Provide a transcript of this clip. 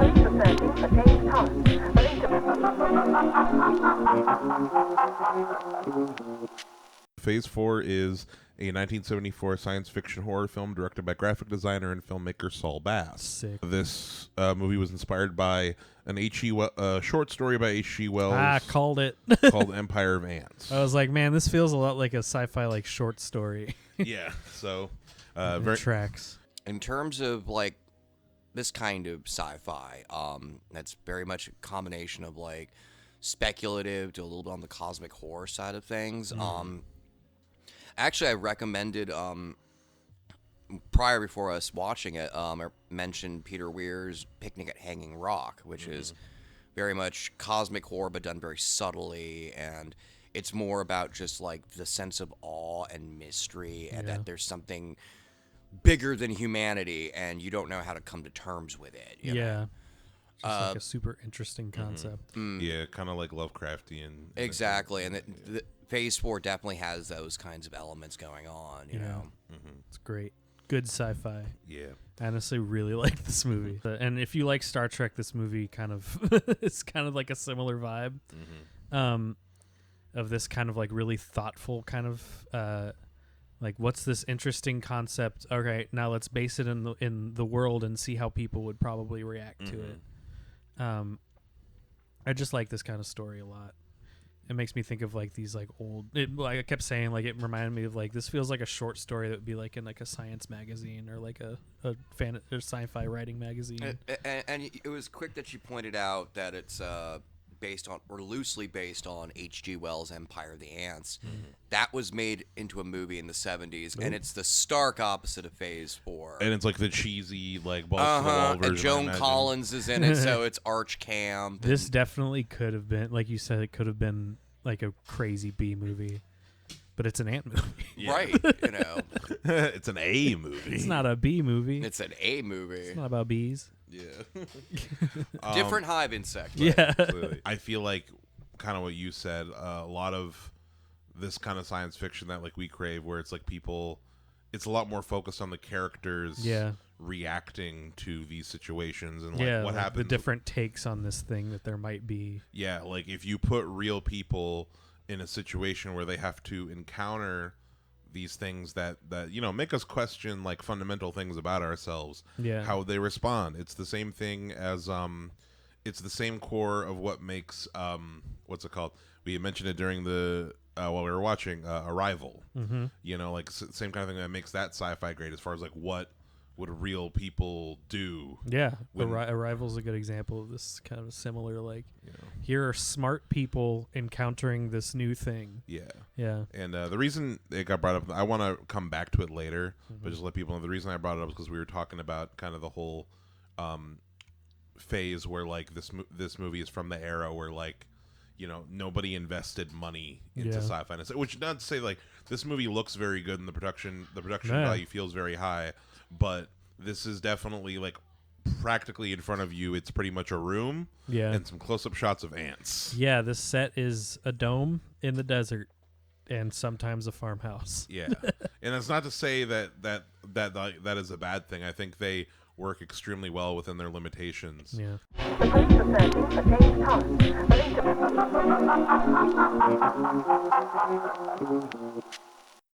Police are searching for James Collins, believed to be... Phase 4 is a 1974 science fiction horror film directed by graphic designer and filmmaker Saul Bass. Sick. This movie was inspired by an short story by H.G. Wells Called it. called Empire of Ants. I was like, man, this feels a lot like a sci-fi like short story. Yeah, so It tracks. In terms of like this kind of sci-fi, that's very much a combination of like speculative to a little bit on the cosmic horror side of things. Actually, I recommended prior before us watching it, I mentioned Peter Weir's Picnic at Hanging Rock, which is very much cosmic horror but done very subtly, and it's more about just like the sense of awe and mystery and that there's something bigger than humanity and you don't know how to come to terms with it. You know? Just like a super interesting concept. Yeah, kind of like Lovecraftian. Exactly, and the Phase 4 definitely has those kinds of elements going on, you know. It's great. Good sci-fi. Yeah. I honestly really like this movie. And if you like Star Trek, this movie kind of it's kind of like a similar vibe. Of this kind of like really thoughtful kind of like, what's this interesting concept? Okay, now let's base it in the world and see how people would probably react to it. I just like this kind of story a lot. It makes me think of like these like old. Like I kept saying, like it reminded me of like this feels like a short story that would be like in like a science magazine or like a or sci-fi writing magazine. And it was quick that you pointed out that it's based on or loosely based on H.G. Wells' Empire of the Ants. That was made into a movie in the 70s, and it's the stark opposite of Phase 4. And it's like the cheesy, like, balls to the wall version. And Joan Collins is in it, so it's arch camp. This definitely could have been, like you said, it could have been like a crazy B movie, but it's an ant movie. Right, you know. It's an A movie. It's not a B movie. It's an A movie. It's not about bees. Yeah. Different hive insect. Yeah. Absolutely. I feel like kind of what you said, a lot of this kind of science fiction that like we crave, where it's like people, it's a lot more focused on the characters reacting to these situations and like what happens. The different takes on this thing that there might be. Yeah, like if you put real people in a situation where they have to encounter these things that you know make us question like fundamental things about ourselves, how they respond. It's the same thing as it's the same core of what makes what's it called, we mentioned it during the while we were watching Arrival. You know, like same kind of thing that makes that sci-fi great as far as like what would real people do. Arrival's a good example of this kind of similar, like, you know, here are smart people encountering this new thing. And the reason it got brought up, I want to come back to it later, but just let people know the reason I brought it up is because we were talking about kind of the whole phase where like this movie is from the era where like, you know, nobody invested money into sci-fi, which not to say like this movie looks very good and the production value feels very high, but this is definitely like practically in front of you. It's pretty much a room and some close-up shots of ants. This set is a dome in the desert and sometimes a farmhouse. And it's not to say that is a bad thing. I think they work extremely well within their limitations. The police are searching for James Collins, believed to be...